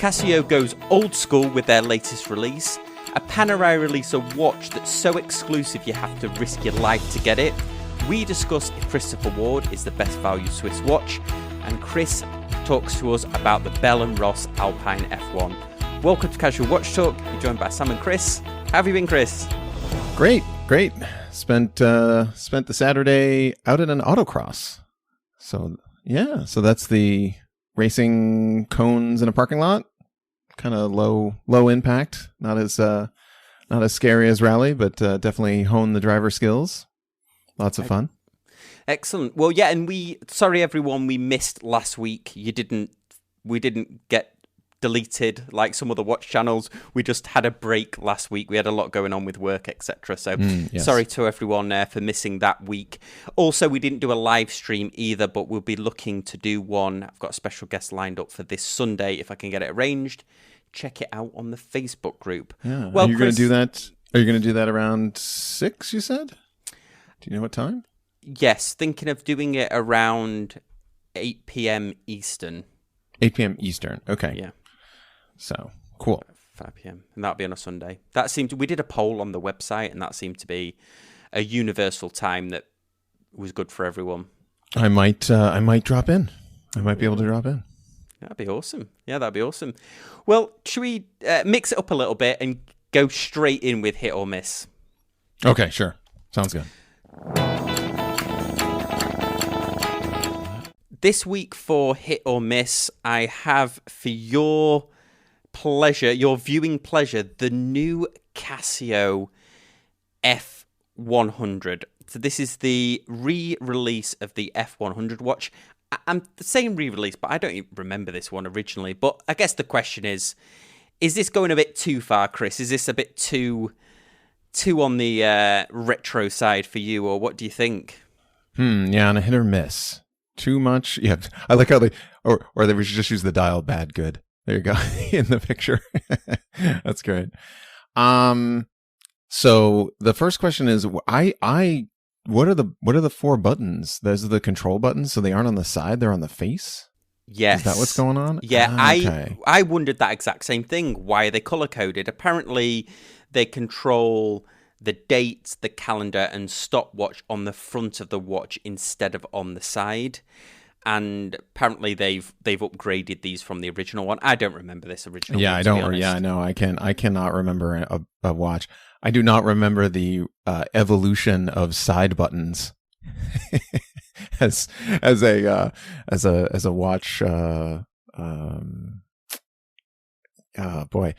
Casio goes old school with their latest release. A Panerai release a watch that's so exclusive you have to risk your life to get it. We discuss if Christopher Ward is the best value Swiss watch. And Chris talks to us about the Bell Ross Alpine F1. Welcome to Casual Watch Talk. You're joined by Sam and Chris. How have you been, Chris? Great. Spent the Saturday out at an autocross. So that's the racing cones in a parking lot. Kind of low impact. Not as scary as rally, but definitely hone the driver skills. Lots of fun. Excellent. Well, yeah, and sorry everyone, we missed last week. We didn't get deleted like some other watch channels. We just had a break last week. We had a lot going on with work, etc. So yes. Sorry to everyone for missing that week. Also, we didn't do a live stream either, but we'll be looking to do one. I've got a special guest lined up for this Sunday if I can get it arranged. Check it out on the Facebook group. Yeah. Well, Are you Chris, going to do that? Are you going to do that around 6, you said? Do you know what time? Yes, thinking of doing it around 8 p.m. Eastern. 8 p.m. Eastern. Okay. Yeah. So, cool. 5 p.m. And that'll be on a Sunday. We did a poll on the website, and that seemed to be a universal time that was good for everyone. I might drop in. I might be able to drop in. That'd be awesome. Yeah, that'd be awesome. Well, should we mix it up a little bit and go straight in with hit or miss? Okay, sure. Sounds good. This week for hit or miss, I have for your viewing pleasure, the new Casio F100. So this is the re-release of the F100 watch. I'm saying re-release, but I don't even remember this one originally. But I guess the question is this going a bit too far, Chris? Is this a bit too on the retro side for you, or what do you think? Yeah, on a hit or miss. Too much? Yeah, I like how they should just use the dial bad good. There you go in the picture. That's great. So the first question is, what are the 4 buttons? Those are the control buttons, so they aren't on the side; they're on the face. Yes, is that what's going on? Yeah, okay. I wondered that exact same thing. Why are they color coded? Apparently, they control the date, the calendar, and stopwatch on the front of the watch instead of on the side. And apparently they've upgraded these from the original one. I don't remember this original one. I don't. Yeah, no, I cannot remember a watch. I do not remember the evolution of side buttons as a watch. Boy,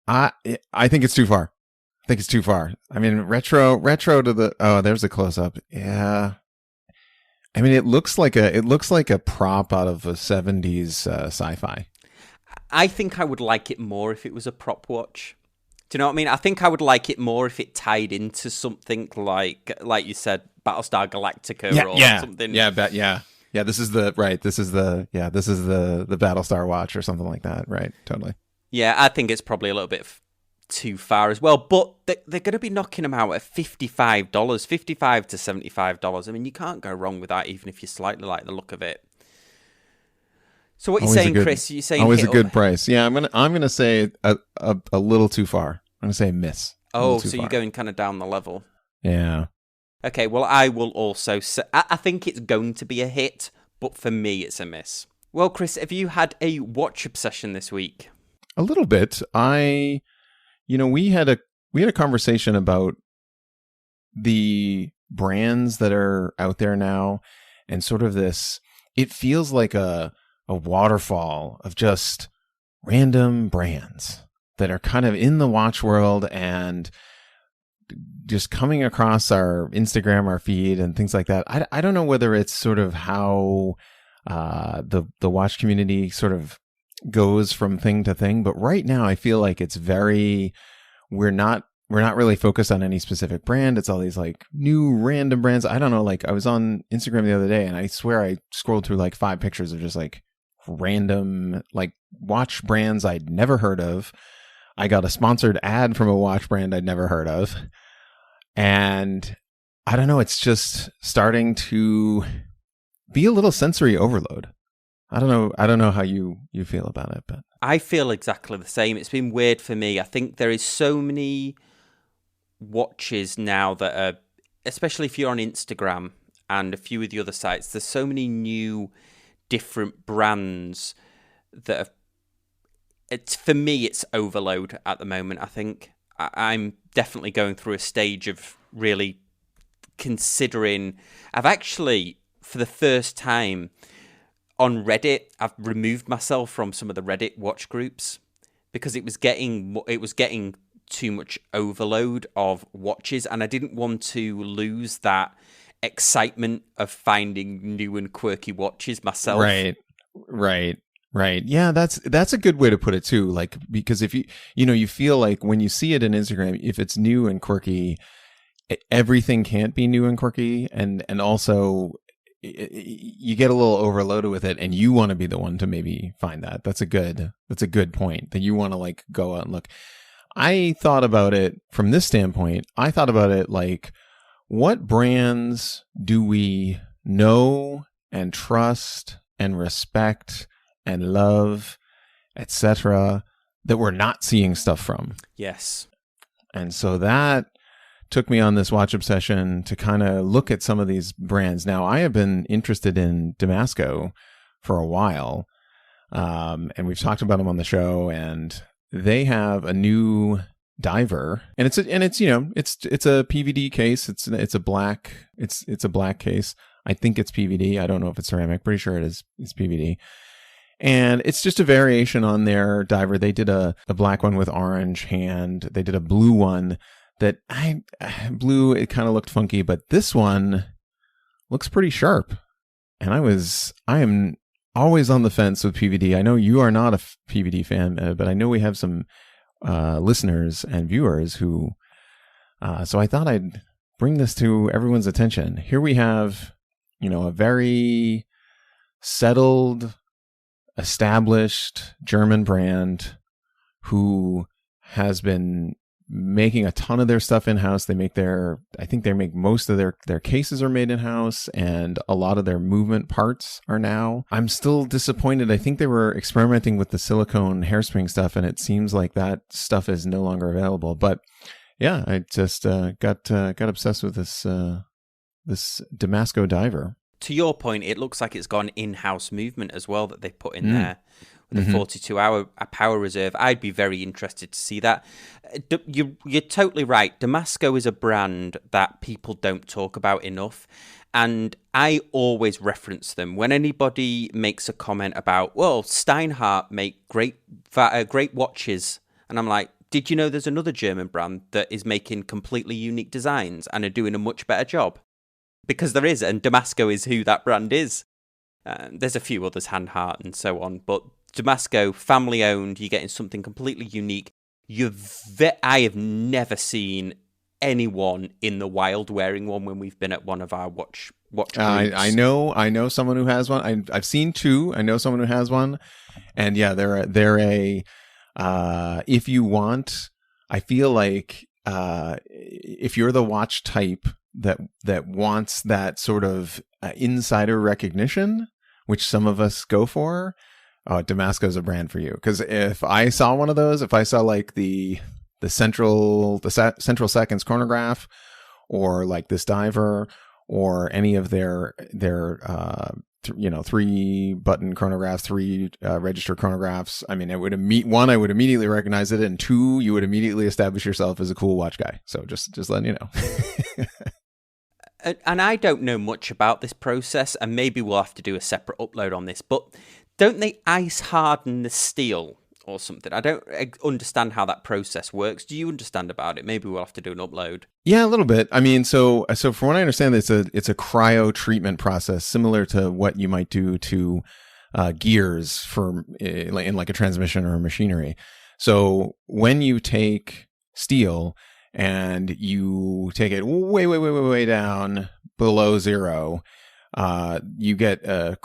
I think it's too far. I mean, retro to the. There's a close up. Yeah. I mean, it looks like a prop out of a 70s sci-fi. I think I would like it more if it was a prop watch. Do you know what I mean? I think I would like it more if it tied into something like you said, Battlestar Galactica or something. Yeah. This is the Battlestar watch or something like that. Right. Totally. Yeah, I think it's probably a little bit too far as well, but they're going to be knocking them out at $55 to $75. I mean, you can't go wrong with that, even if you slightly like the look of it. So what are you saying, Chris? You're saying always a good price. Yeah, I'm gonna say a little too far. I'm gonna say miss. Oh, so you're going kind of down the level. Yeah. Okay, well, I will also say, I think it's going to be a hit, but for me it's a miss. Well, Chris, have you had a watch obsession this week? A little bit. We had a conversation about the brands that are out there now, and sort of this, it feels like a waterfall of just random brands that are kind of in the watch world and just coming across our Instagram, our feed, and things like that. I don't know whether it's sort of how the watch community sort of goes from thing to thing, but right now I feel like it's very, we're not really focused on any specific brand. It's all these like new random brands. I don't know, like I was on Instagram the other day and I swear I scrolled through like 5 pictures of just like random like watch brands I'd never heard of. I got a sponsored ad from a watch brand I'd never heard of. And I don't know, it's just starting to be a little sensory overload. I don't know how you feel about it, but I feel exactly the same. It's been weird for me. I think there is so many watches now that are, especially if you're on Instagram and a few of the other sites, there's so many new different brands that are, it's, for me, it's overload at the moment. I think I'm definitely going through a stage of really considering. I've actually, for the first time on Reddit, I've removed myself from some of the Reddit watch groups because it was getting too much overload of watches, and I didn't want to lose that excitement of finding new and quirky watches myself. Right. Yeah, that's a good way to put it too. Like, because if you feel like when you see it in Instagram, if it's new and quirky, everything can't be new and quirky, and also you get a little overloaded with it, and you want to be the one to maybe find that. That's a good point, that you want to like go out and look. I thought about it from this standpoint. I thought about it like, what brands do we know and trust and respect and love, etc., that we're not seeing stuff from? Yes. And so that took me on this watch obsession to kind of look at some of these brands. Now, I have been interested in Damasko for a while, and we've talked about them on the show, and they have a new diver, and it's a PVD case. It's a black case. I think it's PVD. I don't know if it's ceramic. Pretty sure it's PVD. And it's just a variation on their diver. They did a black one with orange hand. They did a blue one that it kind of looked funky, but this one looks pretty sharp. And I am always on the fence with PVD. I know you are not a PVD fan, but I know we have some listeners and viewers who, so I thought I'd bring this to everyone's attention. Here we have, a very settled, established German brand who has been making a ton of their stuff in-house. I think they make most of their cases are made in-house, and a lot of their movement parts are now. I'm still disappointed. I think they were experimenting with the silicone hairspring stuff, and it seems like that stuff is no longer available. But yeah, I just got obsessed with this Damasko diver. To your point, it looks like it's got an in-house movement as well that they put in there. The 42-hour power reserve. I'd be very interested to see that. You're totally right. Damasko is a brand that people don't talk about enough, and I always reference them when anybody makes a comment about, well, Steinhardt make great watches, and I'm like, did you know there's another German brand that is making completely unique designs and are doing a much better job? Because there is, and Damasko is who that brand is. There's a few others, Handhart and so on, but Damasko, family owned, you're getting something completely unique. I have never seen anyone in the wild wearing one when we've been at one of our watch groups. I know someone who has one. I've seen two. I know someone who has one, and yeah, they're a if you want, I feel like if you're the watch type that wants that sort of insider recognition, which some of us go for, Damasko is a brand for you. Because if I saw one of those, if I saw like the central seconds chronograph, or like this diver, or any of their 3-button chronographs, 3 register chronographs, I mean, I would immediately recognize it, and 2, you would immediately establish yourself as a cool watch guy. So just letting you know. And I don't know much about this process, and maybe we'll have to do a separate upload on this, but don't they ice harden the steel or something? I don't understand how that process works. Do you understand about it? Maybe we'll have to do an upload. Yeah, a little bit. I mean, so from what I understand, it's a cryo treatment process similar to what you might do to gears in like a transmission or a machinery. So when you take steel and you take it way down below zero, you get a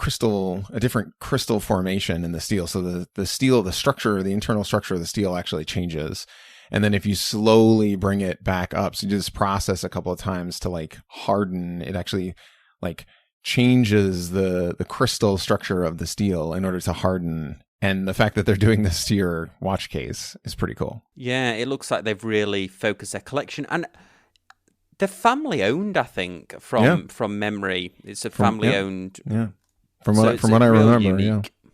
different crystal formation in the steel. So the steel, the internal structure of the steel actually changes. And then if you slowly bring it back up, so you do this process a couple of times to like harden, it actually like changes the crystal structure of the steel in order to harden. And the fact that they're doing this to your watch case is pretty cool. Yeah, it looks like they've really focused their collection. And they're family owned, I think, from memory. It's a family owned. Yeah. From what I remember, unique. Yeah.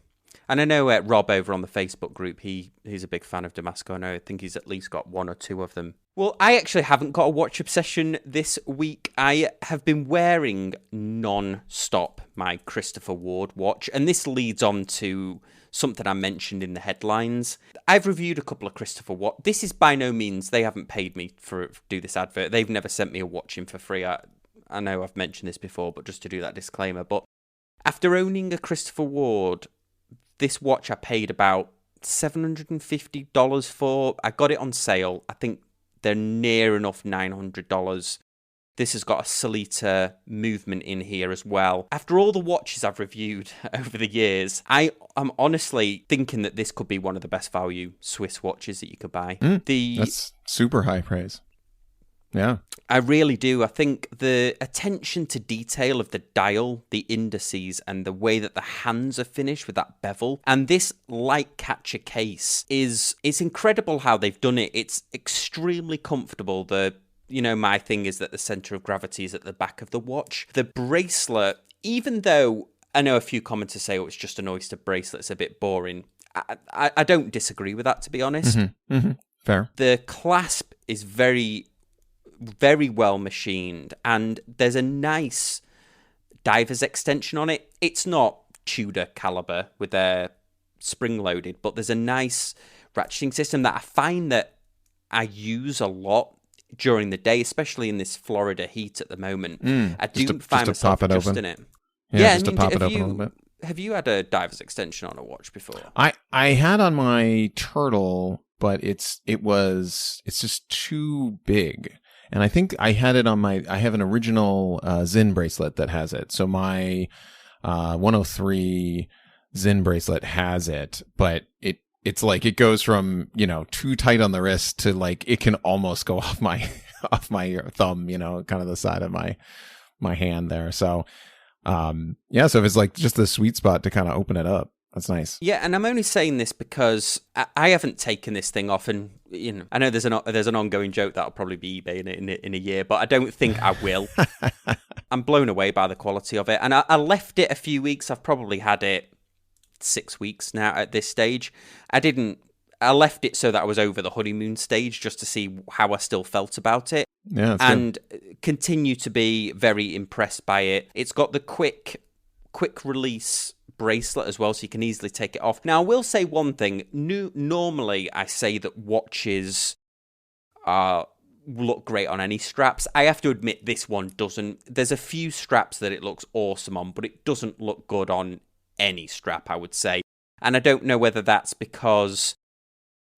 And I know Rob over on the Facebook group, he's a big fan of Damasko. I know, I think he's at least got one or two of them. Well, I actually haven't got a watch obsession this week. I have been wearing non-stop my Christopher Ward watch, and this leads on to something I mentioned in the headlines. I've reviewed a couple of Christopher Watch. This is by no means, they haven't paid me for do this advert. They've never sent me a watch in for free. I know I've mentioned this before, but just to do that disclaimer. But after owning a Christopher Ward, this watch I paid about $750 for. I got it on sale. I think they're near enough $900. This has got a Solita movement in here as well. After all the watches I've reviewed over the years, I am honestly thinking that this could be one of the best value Swiss watches that you could buy. That's super high praise. Yeah. I really do. I think the attention to detail of the dial, the indices, and the way that the hands are finished with that bevel, and this light catcher case it's incredible how they've done it. It's extremely comfortable. My thing is that the center of gravity is at the back of the watch. The bracelet, even though I know a few commenters say, it's just an oyster bracelet, it's a bit boring. I don't disagree with that, to be honest. Mm-hmm. Mm-hmm. Fair. The clasp is very, very well machined, and there's a nice diver's extension on it. It's not Tudor caliber with their spring loaded, but there's a nice ratcheting system that I find that I use a lot during the day, especially in this Florida heat at the moment. I do find myself adjusting it. Yeah, just to pop it open a little bit. Have you had a diver's extension on a watch before? I had on my Turtle, but it's just too big. And I think I had it on I have an original Zinn bracelet that has it. So my 103 Zinn bracelet has it, but it's like it goes from, too tight on the wrist to like it can almost go off my thumb, kind of the side of my hand there. So so if it's like just the sweet spot to kind of open it up, that's nice. Yeah, and I'm only saying this because I haven't taken this thing off, and I know there's an ongoing joke that'll probably be eBay in a year, but I don't think I will. I'm blown away by the quality of it, and I left it a few weeks. I've probably had it 6 weeks now at this stage. I left it so that I was over the honeymoon stage just to see how I still felt about it. Yeah, and continue to be very impressed by it. It's got the quick release bracelet as well, so you can easily take it off. Now, I will say one thing. Normally, I say that watches look great on any straps. I have to admit this one doesn't. There's a few straps that it looks awesome on, but it doesn't look good on any strap, I would say. And I don't know whether that's because,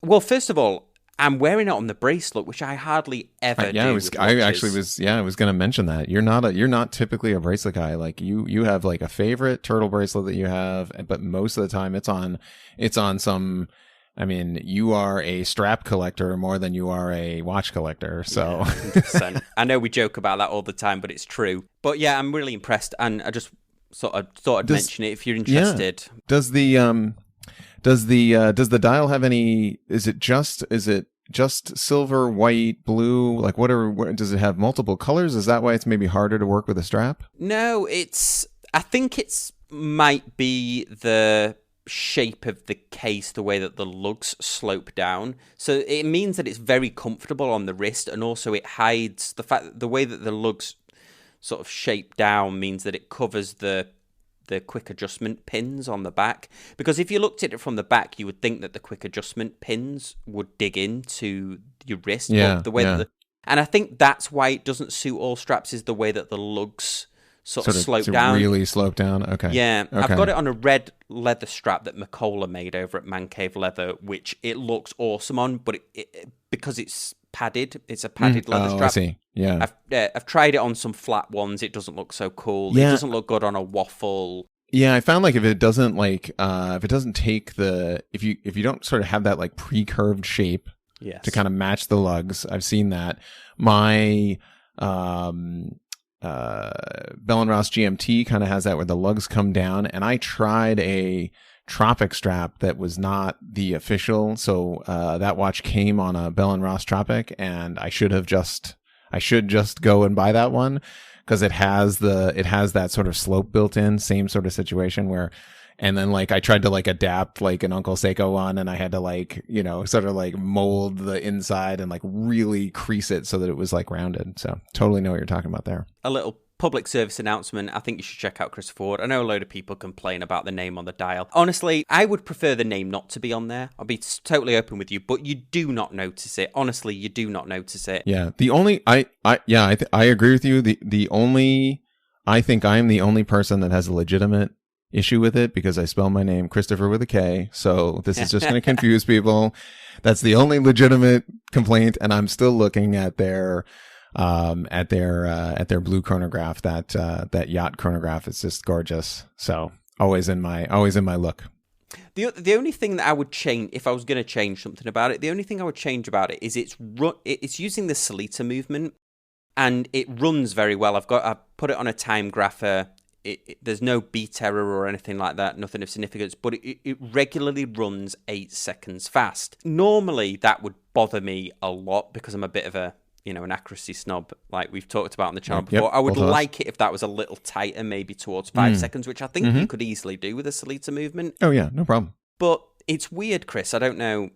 well, first of all, I'm wearing it on the bracelet, which I hardly ever do. I was going to mention that. You're not typically a bracelet guy. Like you have like a favorite turtle bracelet that you have, but most of the time it's on some, you are a strap collector more than you are a watch collector. So yeah, 100%. I know we joke about that all the time, but it's true. But yeah, I'm really impressed, and I just thought I'd mention it if you're interested. Yeah. Does the dial have any? Is it just silver, white, blue? Like does it have multiple colors? Is that why it's maybe harder to work with a strap? No, I think might be the shape of the case, the way that the lugs slope down. So it means that it's very comfortable on the wrist, and also it hides the fact that the way that the lugs sort of shape down means that it covers the quick adjustment pins on the back. Because if you looked at it from the back, you would think that the quick adjustment pins would dig into your wrist. Yeah, but the way and I think that's why it doesn't suit all straps, is the way that the lugs sort of slope down. Really slope down. Okay. Yeah. Okay. I've got it on a red leather strap that Macola made over at Man Cave Leather, which it looks awesome on, but it because it's padded, it's a padded leather strap. I see. Yeah. I've tried it on some flat ones. It doesn't look so cool. Yeah. It doesn't look good on a waffle. Yeah, I found like if it doesn't take if you don't sort of have that like pre-curved shape to kind of match the lugs, I've seen that. My Bell Ross GMT kind of has that where the lugs come down, and I tried a Tropic strap that was not the official. So that watch came on a Bell Ross Tropic, and I should just go and buy that one because it has that sort of slope built in, same sort of situation where. And then like I tried to like adapt like an Uncle Seiko one, and I had to like, you know, sort of like mold the inside and like really crease it so that it was like rounded. So totally know what you're talking about there. A little public service announcement. I think you should check out Christopher Ward. I know a load of people complain about the name on the dial. Honestly, I would prefer the name not to be on there. I'll be totally open with you, but you do not notice it. Honestly, you do not notice it. Yeah. The only I agree with you. The only I think I'm the only person that has a legitimate issue with it because I spell my name Christopher with a K. So this is just going to confuse people. That's the only legitimate complaint. And I'm still looking at their blue chronograph, that yacht chronograph. It's just gorgeous. So always in my look. The only thing that I would change, if I was going to change something about it, the only thing I would change about it is it's using the Salita movement, and it runs very well. I put it on a time grapher. There's no beat error or anything like that, nothing of significance, but it regularly runs 8 seconds fast. Normally, that would bother me a lot because I'm a bit of an accuracy snob, like we've talked about on the channel before. Yep, I would like it if that was a little tighter, maybe towards 5 seconds, which I think you could easily do with a Salita movement. Oh, yeah, no problem. But it's weird, Chris. I don't know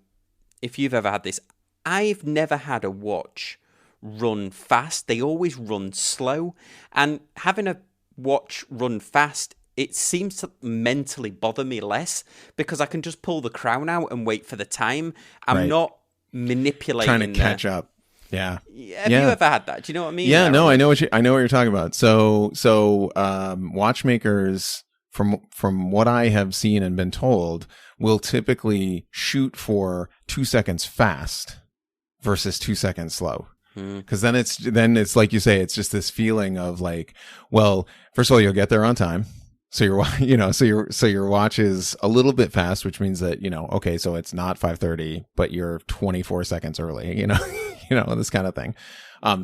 if you've ever had this. I've never had a watch run fast. They always run slow. And having a watch run fast, it seems to mentally bother me less because I can just pull the crown out and wait for the time. I'm not manipulating, trying to catch up. Yeah. Have you ever had that? Do you know what I mean? Yeah, no, I know what you're talking about. So watchmakers, from what I have seen and been told, will typically shoot for 2 seconds fast versus 2 seconds slow. Because then it's like you say, it's just this feeling of like, well, first of all, you'll get there on time. So your watch is a little bit fast, which means that, okay, so it's not 5:30, but you're 24 seconds early, this kind of thing.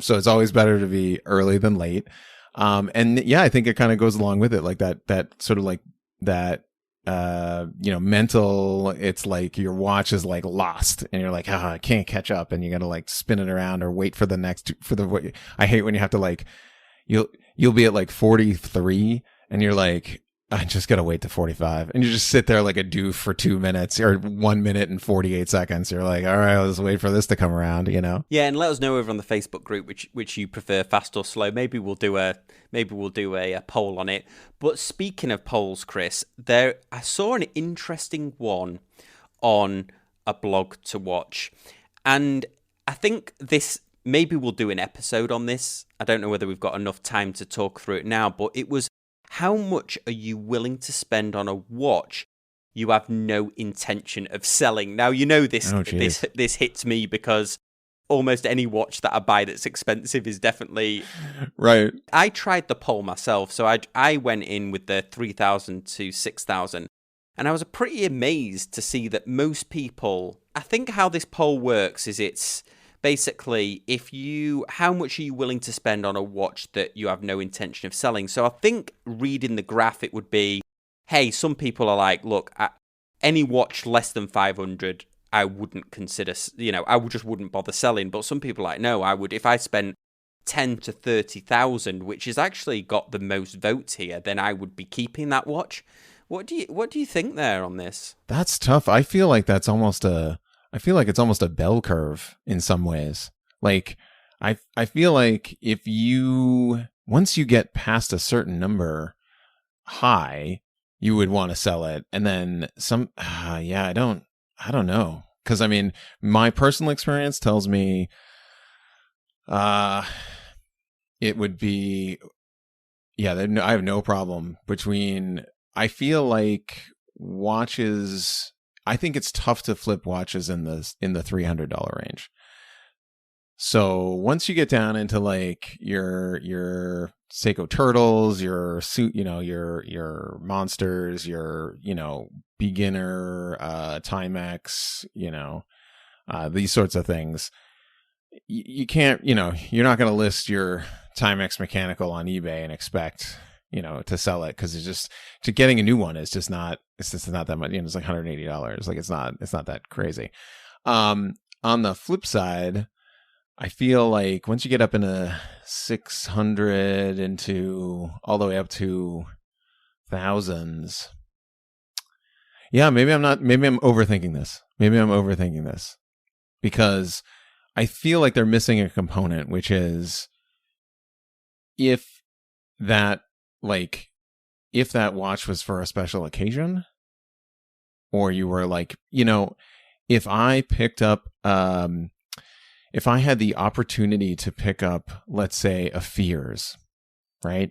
So it's always better to be early than late. And yeah, I think it kind of goes along with it, like that sort of like that, mental, it's like your watch is like lost and you're like, I can't catch up, and you got to like spin it around or wait for I hate when you have to like, you'll be at like 43 and you're like, I just got to wait to 45. And you just sit there like a doof for 2 minutes or 1 minute and 48 seconds. You're like, all right, let's wait for this to come around, Yeah, and let us know over on the Facebook group which you prefer, fast or slow. Maybe we'll do a poll on it. But speaking of polls, Chris, I saw an interesting one on a blog to watch. And I think maybe we'll do an episode on this. I don't know whether we've got enough time to talk through it now, but it was, how much are you willing to spend on a watch you have no intention of selling? Now, this hits me because almost any watch that I buy that's expensive is definitely... Right. I tried the poll myself, so I went in with the 3,000 to 6,000, and I was pretty amazed to see that most people... I think how this poll works is it's... Basically, how much are you willing to spend on a watch that you have no intention of selling? So I think reading the graph, it would be, hey, some people are like, look, any watch less than 500, I wouldn't consider, I just wouldn't bother selling. But some people are like, no, I would, if I spent 10 to 30,000, which has actually got the most votes here, then I would be keeping that watch. What do you think there on this? That's tough. I feel like it's almost a bell curve in some ways. Like, I feel like once you get past a certain number high, you would want to sell it. And then I don't know. Cause I mean, my personal experience tells me, it would be, I have no problem I feel like watches, I think it's tough to flip watches in the $300 range. So once you get down into like your Seiko Turtles, your suit, your Monsters, your beginner Timex, these sorts of things, you can't, you're not going to list your Timex Mechanical on eBay and expect, to sell it, because it's just, to getting a new one is just not, it's just not that much. It's like $180. Like it's not that crazy. On the flip side, I feel like once you get up into 600 into all the way up to thousands, maybe I'm overthinking this because I feel like they're missing a component, which is if that watch was for a special occasion, or you were like, if I picked up, if I had the opportunity to pick up, let's say, a Fears, right,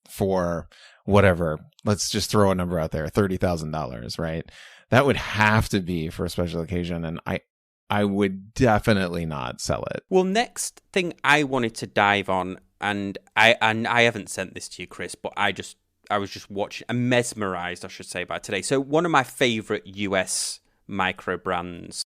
for whatever, let's just throw a number out there, $30,000, right? That would have to be for a special occasion, and I would definitely not sell it. Well, next thing I wanted to dive on, and I haven't sent this to you, Chris, but I was just watching, and mesmerized, I should say, by today. So one of my favorite US micro brands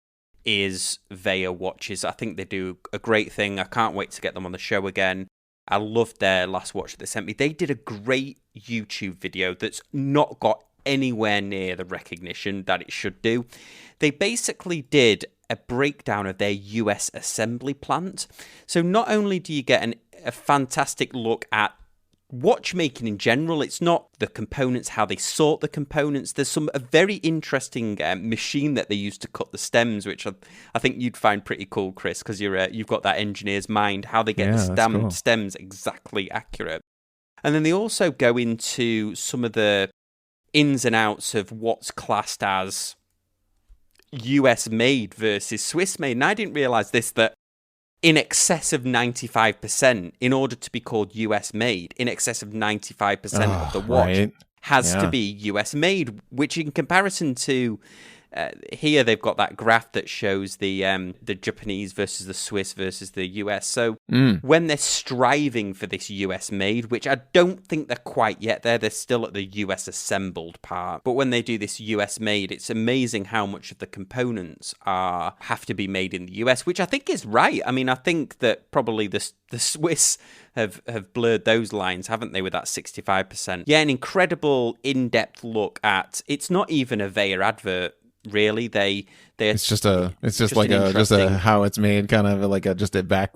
is Vaer watches. I think they do a great thing. I can't wait to get them on the show again. I loved their last watch that they sent me. They did a great YouTube video that's not got anywhere near the recognition that it should do. They basically did a breakdown of their US assembly plant. So not only do you get a fantastic look at watchmaking in general, it's not the components, how they sort the components. There's a very interesting machine that they use to cut the stems, which I think you'd find pretty cool, Chris, because you've got that engineer's mind, how they get the stems exactly accurate. And then they also go into some of the ins and outs of what's classed as US made versus Swiss made. And I didn't realize this, that in excess of 95%, in order to be called US made, in excess of 95% of the watch has to be US made, which in comparison to here they've got that graph that shows the Japanese versus the Swiss versus the US. So when they're striving for this US made, which I don't think they're quite yet there, they're still at the US assembled part. But when they do this US made, it's amazing how much of the components have to be made in the US, which I think is right. I mean, I think that probably the Swiss have blurred those lines, haven't they, with that 65%? Yeah, an incredible in-depth look at, it's not even a Vaer advert, really. It's just a how it's made, kind of like just a back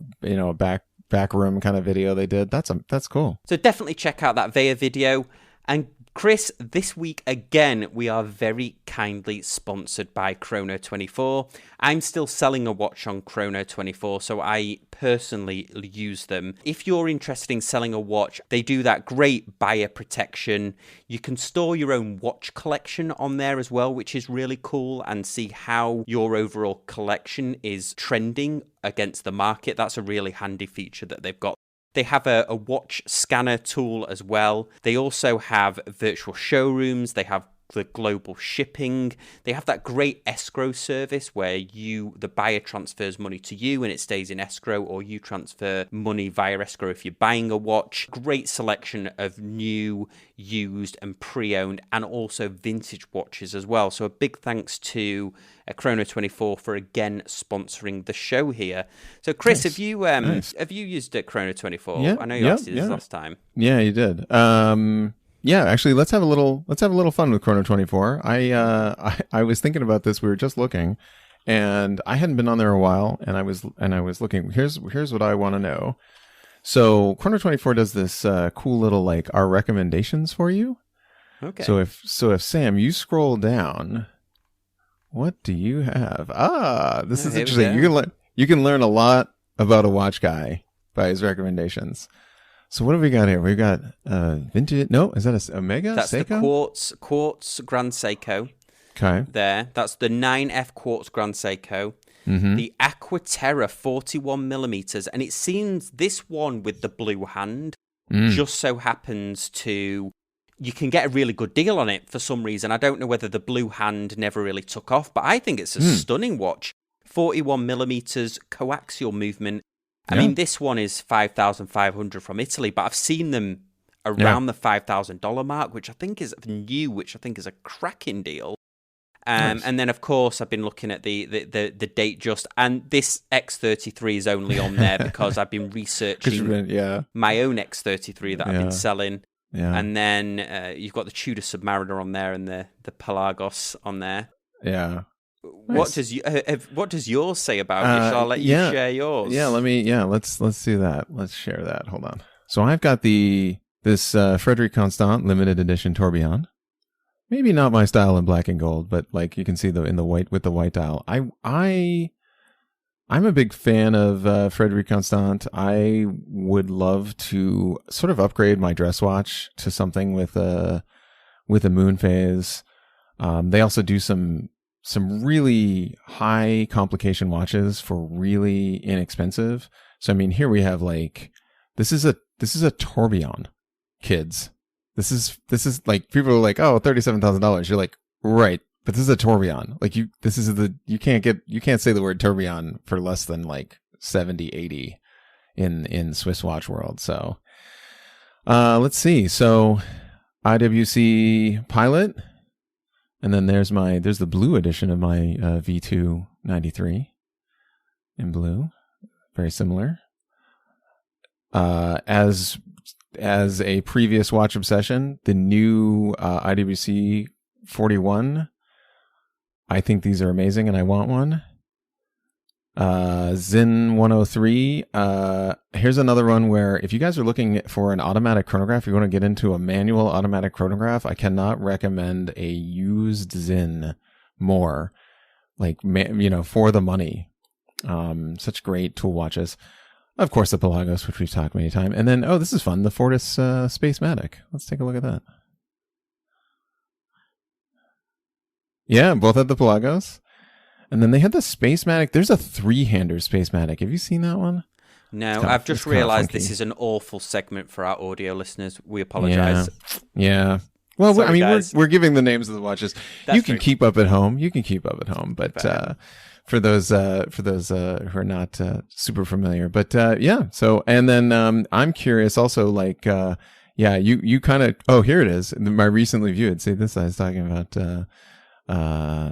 room kind of video they did. That's cool. So definitely check out that Vaer video. And Chris, this week again, we are very kindly sponsored by Chrono24. I'm still selling a watch on Chrono24, so I personally use them. If you're interested in selling a watch, they do that great buyer protection. You can store your own watch collection on there as well, which is really cool, and see how your overall collection is trending against the market. That's a really handy feature that they've got. They have a watch scanner tool as well. They also have virtual showrooms. They have the global shipping. They have that great escrow service where the buyer transfers money to you and it stays in escrow, or you transfer money via escrow if you're buying a watch. Great selection of new, used and pre-owned, and also vintage watches as well. So a big thanks to Chrono24 for again sponsoring the show here. So Chris, have you used Chrono24? Yeah, I know you asked you this last time. Yeah, you did. Yeah, actually, let's have a little fun with Chrono24. I was thinking about this. We were just looking, and I hadn't been on there a while, and I was looking. Here's what I want to know. So Chrono24 does this cool little our recommendations for you. Okay. So if Sam, you scroll down, what do you have? This is interesting. You can learn a lot about a watch guy by his recommendations. So what have we got here? We've got vintage. No, is that a Omega? That's Seiko? The Quartz Grand Seiko. Okay. There. That's the 9F Quartz Grand Seiko. Mm-hmm. The Aquaterra 41mm. And it seems this one with the blue hand just so happens to... You can get a really good deal on it for some reason. I don't know whether the blue hand never really took off, but I think it's a stunning watch. 41mm coaxial movement. I mean, this one is 5,500 from Italy, but I've seen them around the $5,000 mark, which I think is new, which I think is a cracking deal. Nice. And then, of course, I've been looking at the Datejust, and this X33 is only on there because I've been researching my own X33 that I've been selling. Yeah. And then you've got the Tudor Submariner on there and the Pelagos on there. Yeah. What does yours say about it? Shall I let you share yours? Yeah, let's do that. Let's share that. Hold on. So I've got this Frédéric Constant limited edition tourbillon. Maybe not my style in black and gold, but like you can see in the white with the white dial. I'm a big fan of Frédéric Constant. I would love to sort of upgrade my dress watch to something with a moon phase. They also do some really high complication watches for really inexpensive. So I mean, here we have like this is a tourbillon, kids. This is like people are like, oh, $37,000. You're like, right, but this is a tourbillon. Like you can't say the word tourbillon for less than like 70, 80 in Swiss watch world. So let's see. So IWC Pilot. And then there's the blue edition of my V2 93 in blue, very similar. As a previous watch obsession, the new IWC 41, I think these are amazing, and I want one. Zin 103. Here's another one where if you guys are looking for an automatic chronograph, you want to get into a manual automatic chronograph, I cannot recommend a used Zin more. Like, for the money. Such great tool watches. Of course, the Pelagos, which we've talked many times. And then, this is fun. The Fortis Spacematic. Let's take a look at that. Yeah, both had the Pelagos. And then they had the Spacematic. There's a three-hander Spacematic. Have you seen that one? No, I've just realized this is an awful segment for our audio listeners. We apologize. Yeah. Well, sorry, we're giving the names of the watches. That's you can true. keep up at home. But for those who are not super familiar, but So and then I'm curious also, like you kind of here it is. My recently viewed. See this? I was talking about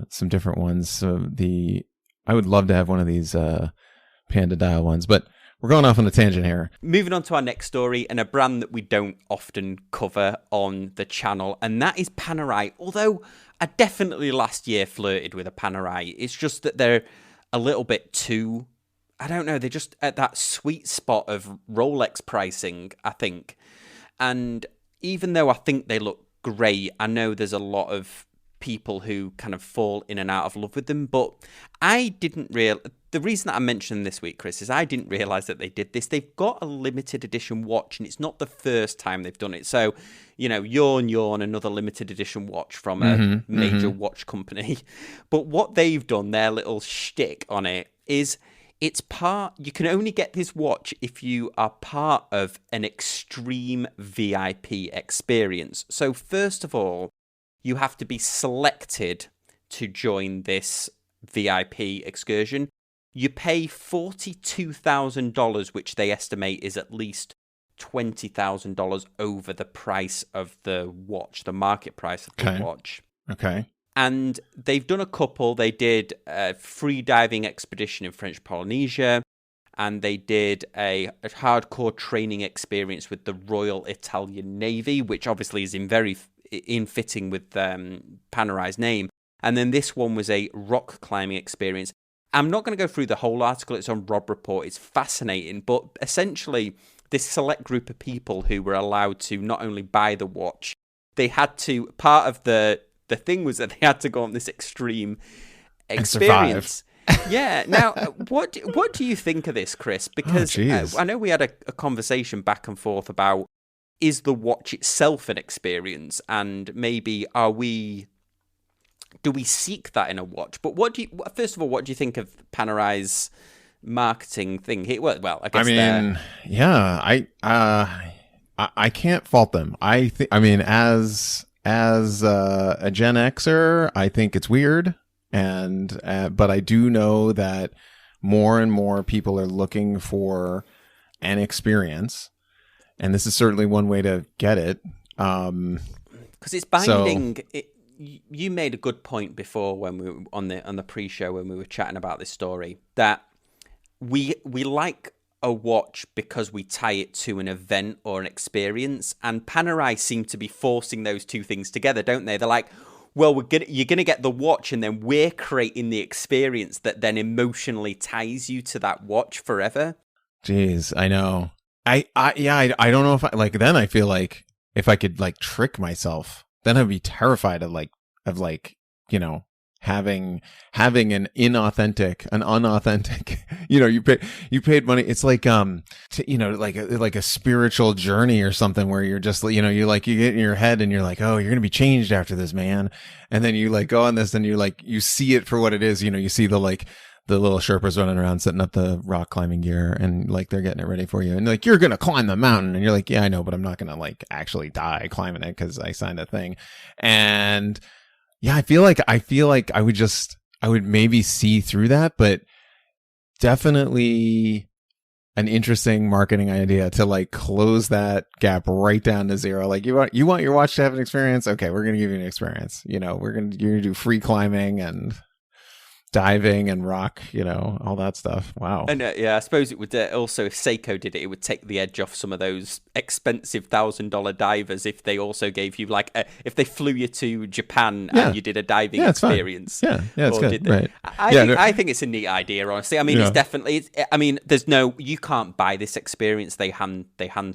some different ones. So I would love to have one of these Panda dial ones, but we're going off on a tangent here. Moving on to our next story, and a brand that we don't often cover on the channel, and that is Panerai. Although I definitely last year flirted with a Panerai. It's just that they're a little bit too, I don't know, they're just at that sweet spot of Rolex pricing, I think. And even though I think they look great, I know there's a lot of people who kind of fall in and out of love with them, but I didn't the reason that I'm mentioning this week, Chris, is I didn't realize that they did this. They've got a limited edition watch, and it's not the first time they've done it. So, yawn, another limited edition watch from a major watch company. But what they've done, their little shtick on it, is you can only get this watch if you are part of an extreme VIP experience. So first of all, you have to be selected to join this VIP excursion. You pay $42,000, which they estimate is at least $20,000 over the price of the watch, the market price of the watch. Okay. And they've done a couple. They did a free diving expedition in French Polynesia, and they did a hardcore training experience with the Royal Italian Navy, which obviously is in fitting with Panerai's name. And then this one was a rock climbing experience. I'm not going to go through the whole article. It's on Rob Report. It's fascinating. But essentially, this select group of people who were allowed to not only buy the watch, they had to, part of the thing was that they had to go on this extreme experience. Yeah. Now, what do you think of this, Chris? Because I know we had a conversation back and forth about, is the watch itself an experience? And maybe do we seek that in a watch? But first of all, what do you think of Panerai's marketing thing here? Well, I guess I can't fault them. As a Gen Xer, I think it's weird, but I do know that more and more people are looking for an experience, and this is certainly one way to get it. Because it's binding. you made a good point before when we were on the pre-show when we were chatting about this story, that we like a watch because we tie it to an event or an experience, and Panerai seem to be forcing those two things together, don't they? They're like, well, you're gonna get the watch, and then we're creating the experience that then emotionally ties you to that watch forever. Jeez, I know. I don't know if then I feel like if I could like trick myself, then I'd be terrified of having an unauthentic, you paid money. It's like, like a spiritual journey or something where you're just, you get in your head and you're like, oh, you're going to be changed after this, man. And then you like go on this and you see it for what it is. You see the little Sherpas running around setting up the rock climbing gear and like they're getting it ready for you. And like, you're going to climb the mountain. And you're like, yeah, I know, but I'm not going to like actually die climbing it because I signed a thing. And yeah, I feel like I would maybe see through that, but definitely an interesting marketing idea to like close that gap right down to zero. Like you want your watch to have an experience. Okay, we're going to give you an experience. You're going to do free climbing and diving and rock, all that stuff. Wow. And yeah, I suppose it would also, if Seiko did it, it would take the edge off some of those expensive $1,000 divers if they also gave you if they flew you to Japan and you did a diving experience. Fine. Yeah, it's good. Right. I think it's a neat idea, honestly. I mean, it's definitely. You can't buy this experience. They hand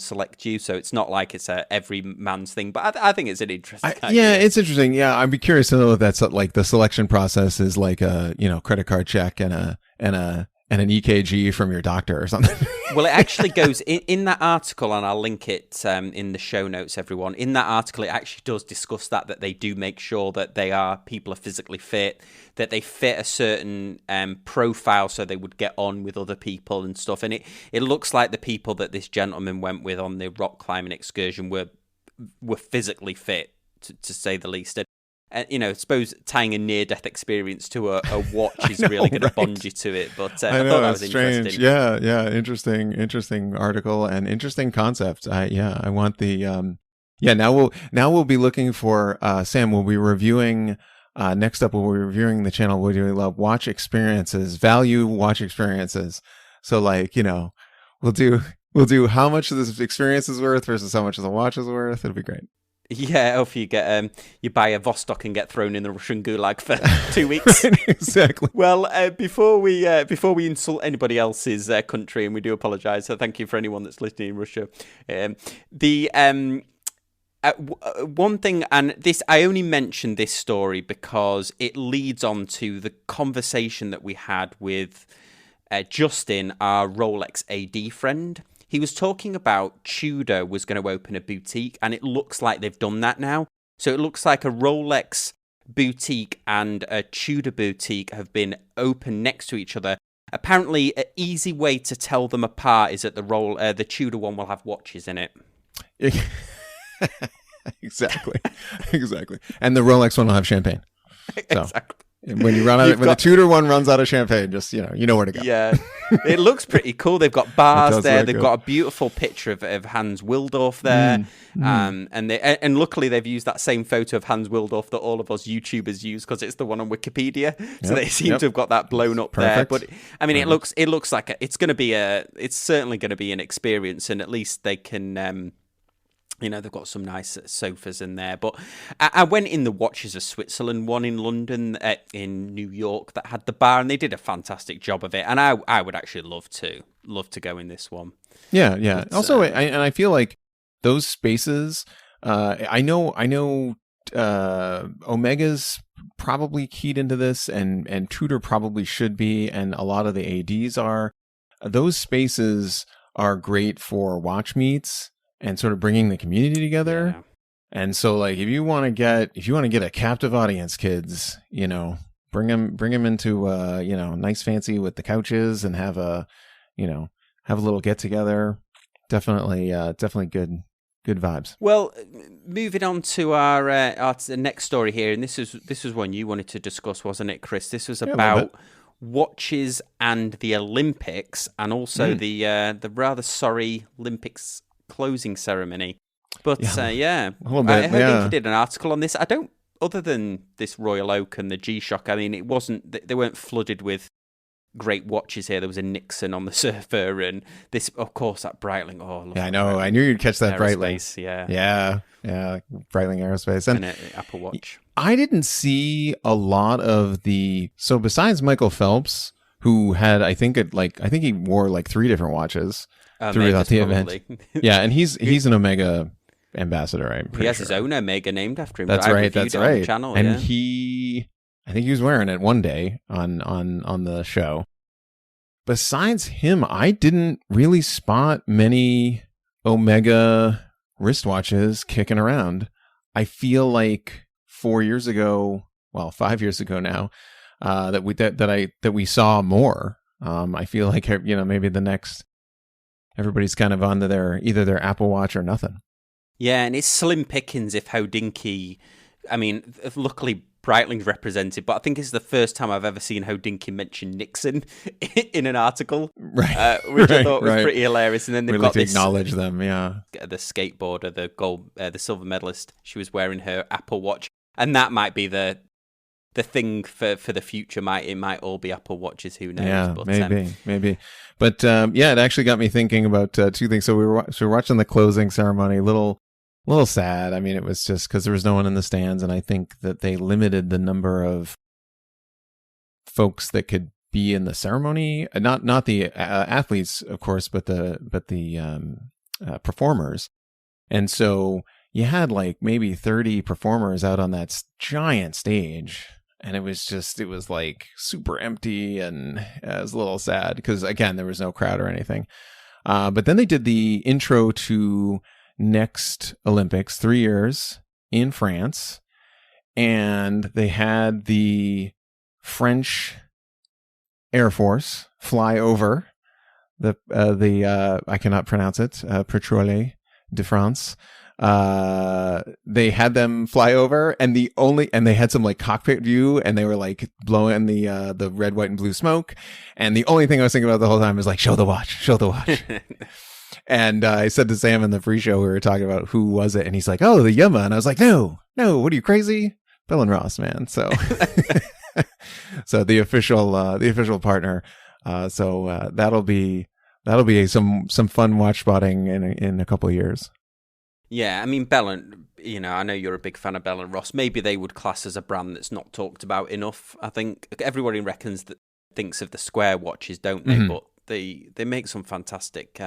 select you, so it's not like it's a every man's thing. But I think it's an interesting idea. Yeah, it's interesting. Yeah, I'd be curious to know if that's like the selection process is like a credit card check and an EKG from your doctor or something. Well, it actually goes in that article, and I'll link it in the show notes, everyone. In that article, it actually does discuss that they do make sure that people are physically fit, that they fit a certain profile so they would get on with other people and stuff. And it looks like the people that this gentleman went with on the rock climbing excursion were physically fit, to say the least. And, I suppose tying a near-death experience to a watch is really going to bond you to it. But I thought that was strange. Interesting. Yeah, interesting article and interesting concept. I want the Now we'll be looking for Sam. We'll be reviewing. Next up, we'll be reviewing the channel. We really love watch experiences, value watch experiences. So we'll do how much this experience is worth versus how much the watch is worth. It'll be great. Yeah, if you get you buy a Vostok and get thrown in the Russian gulag for 2 weeks. Right, exactly. Well, before we insult anybody else's country, and we do apologise, so thank you for anyone that's listening in Russia. One thing, and this I only mentioned this story because it leads on to the conversation that we had with Justin, our Rolex AD friend. He was talking about Tudor was going to open a boutique, and it looks like they've done that now. So it looks like a Rolex boutique and a Tudor boutique have been open next to each other. Apparently, an easy way to tell them apart is that the Tudor one will have watches in it. Exactly. And the Rolex one will have champagne. So. Exactly. When the Tudor one runs out of champagne, just you know where to go. Yeah, it looks pretty cool. They've got bars there. They've got a beautiful picture of Hans Willdorf there, and luckily they've used that same photo of Hans Willdorf that all of us YouTubers use because it's the one on Wikipedia. So they seem to have got that blown up there. But I mean, it looks like it's certainly going to be an experience, and at least they can. They've got some nice sofas in there. But I went in the Watches of Switzerland one in London, in New York, that had the bar, and they did a fantastic job of it. And I would actually love to go in this one. Yeah. But, also, I feel like those spaces. I know. Omega's probably keyed into this, and Tudor probably should be, and a lot of the ADs are. Those spaces are great for watch meets. And sort of bringing the community together. Yeah. And so like, if you want to get a captive audience, kids, bring them into, nice fancy with the couches and have a little get together. Definitely good vibes. Well, moving on to our next story here. And this was one you wanted to discuss, wasn't it, Chris? This was about watches and the Olympics, and also the rather sorry Olympics closing ceremony. But I heard you did an article on this. I don't other than this Royal Oak and the G-Shock, I mean, it wasn't, they weren't flooded with great watches here. There was a Nixon on the Surfer, and this, of course, that Breitling. Oh, yeah, I know. Breitling. I knew you'd catch that Aerospace, Breitling. Yeah. Breitling Aerospace. And an Apple Watch. I didn't see a lot of so besides Michael Phelps, who had, I think he wore like 3 different watches throughout the event. Yeah, and he's an Omega ambassador. He has his own Omega named after him. That's right. That's right. On the channel, and I think he was wearing it one day on the show. Besides him, I didn't really spot many Omega wristwatches kicking around. I feel like 5 years ago now, that we saw more. I feel like, maybe the next, everybody's kind of onto either their Apple Watch or nothing. Yeah, and it's slim pickings if Hodinkee, I mean, luckily Breitling's represented, but I think it's the first time I've ever seen Hodinkee mention Nixon in an article, right? Which I thought was pretty hilarious. And then they've got to acknowledge them, yeah. The skateboarder, the silver medalist, she was wearing her Apple Watch, and that might be the thing for the future. It might all be Apple Watches. Who knows? Yeah, but, maybe. But it actually got me thinking about 2 things. So we were watching the closing ceremony. A little sad. I mean, it was just because there was no one in the stands, and I think that they limited the number of folks that could be in the ceremony. Not the athletes, of course, but the performers. And so you had like maybe 30 performers out on that giant stage, and it was like super empty, and it was a little sad because, again, there was no crowd or anything. But then they did the intro to next Olympics, 3 years in France, and they had the French Air Force fly over the I cannot pronounce it, Panerai de France. They had them fly over, and they had some like cockpit view, and they were like blowing the red, white, and blue smoke, and the only thing I was thinking about the whole time was like, show the watch. And I said to Sam in the pre-show, we were talking about who was it, and he's like, "Oh, the Yuma," and I was like, "No, what are you, crazy? Bell and Ross, man." So, so the official partner. So that'll be some fun watch spotting in a couple of years. Yeah, I mean, Bell and, I know you're a big fan of Bell and Ross. Maybe they would class as a brand that's not talked about enough. I think everybody thinks of the square watches, don't they? Mm-hmm. But they make some fantastic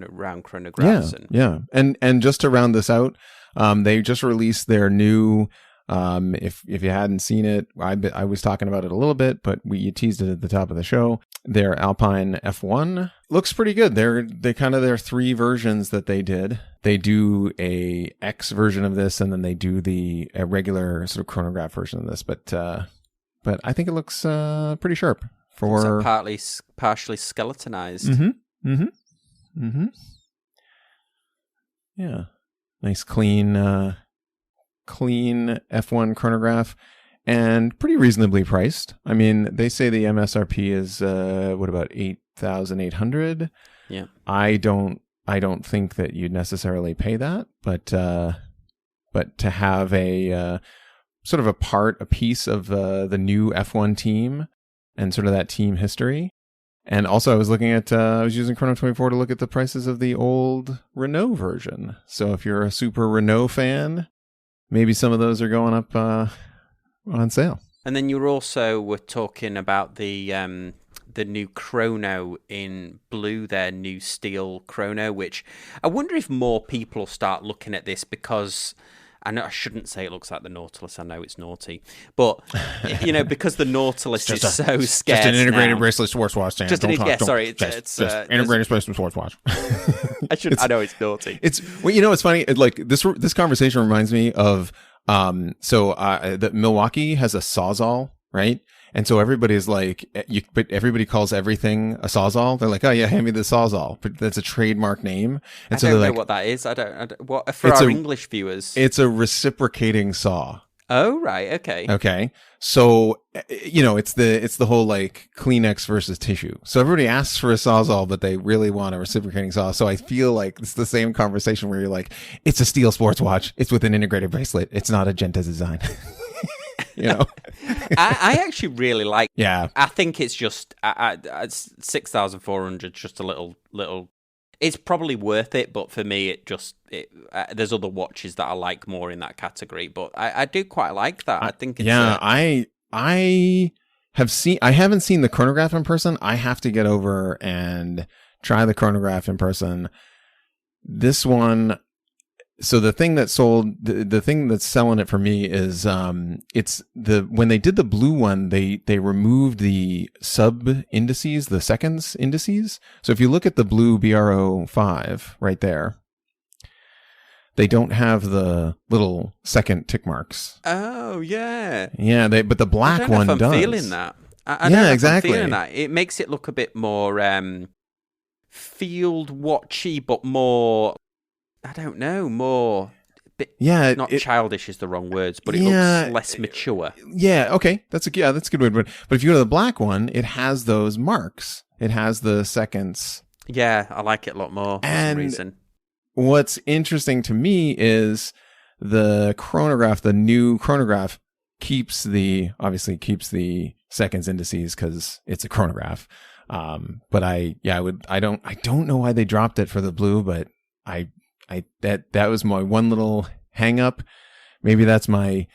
round chronographs. And just to round this out, they just released their new, if you hadn't seen it, I was talking about it a little bit, but you teased it at the top of the show. Their Alpine F1 looks pretty good. They kind of their 3 versions that they did. They do a X version of this, and then they do a regular sort of chronograph version of this. But I think it looks pretty sharp for partially skeletonized. Yeah, nice clean F1 chronograph, and pretty reasonably priced. I mean, they say the MSRP is about 8,800. Yeah, I don't think that you'd necessarily pay that, but to have a sort of a piece of the new F1 team and sort of that team history. And also, I was looking at, I was using Chrono24 to look at the prices of the old Renault version. So if you're a super Renault fan, maybe some of those are going up on sale. And then you were talking about the new chrono in blue, their new steel chrono, which I wonder if more people will start looking at this, because I know I shouldn't say it looks like the Nautilus. I know it's naughty, but because the Nautilus is so scarce. Just an integrated bracelet sportswatch. It's integrated bracelet sportswatch. I know it's naughty. It's it's funny. Like this conversation reminds me of the Milwaukee has a Sawzall, right? And so everybody's like, but everybody calls everything a Sawzall. They're like, "Oh yeah, hand me the Sawzall." But that's a trademark name. And I don't know what that is. I don't. What for our English viewers? It's a reciprocating saw. Oh, right. Okay. Okay. So, it's the whole like Kleenex versus tissue. So everybody asks for a Sawzall, but they really want a reciprocating saw. So I feel like it's the same conversation where you're like, it's a steel sports watch. It's with an integrated bracelet. It's not a Genta design. I actually really like. Yeah. I think it's just 6,400. Just a little. It's probably worth it, but for me, there's other watches that I like more in that category. But I do quite like that. I think it's I haven't seen the chronograph in person. I have to get over and try the chronograph in person. This one. So the thing that the thing that's selling it for me is when they did the blue one, they removed the sub indices, the seconds indices. So if you look at the blue BRO5 right there, they don't have the little second tick marks. Oh yeah. Yeah, but the black one does. I'm feeling that. I don't know if exactly. I'm feeling that. It makes it look a bit more field watchy, but more. I don't know, more. Not childish is the wrong words, but it looks less mature. Yeah, okay, that's a good word. But if you go to the black one, it has those marks. It has the seconds. Yeah, I like it a lot more for some reason. What's interesting to me is the chronograph. The new chronograph keeps the seconds indices because it's a chronograph. But I don't know why they dropped it for the blue, but that was my one little hang up. Maybe that's my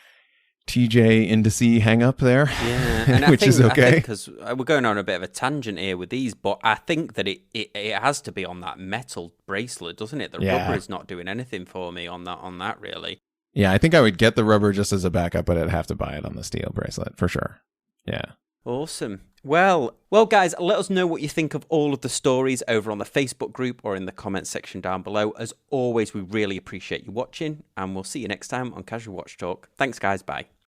TJ indice hang up there. Yeah, which is okay. Because we're going on a bit of a tangent here with these, but I think that it has to be on that metal bracelet, doesn't it? The rubber is not doing anything for me on that really. Yeah, I think I would get the rubber just as a backup, but I'd have to buy it on the steel bracelet for sure. Yeah. Awesome. Well, guys, let us know what you think of all of the stories over on the Facebook group or in the comments section down below. As always, we really appreciate you watching, and we'll see you next time on Casual Watch Talk. Thanks, guys. Bye.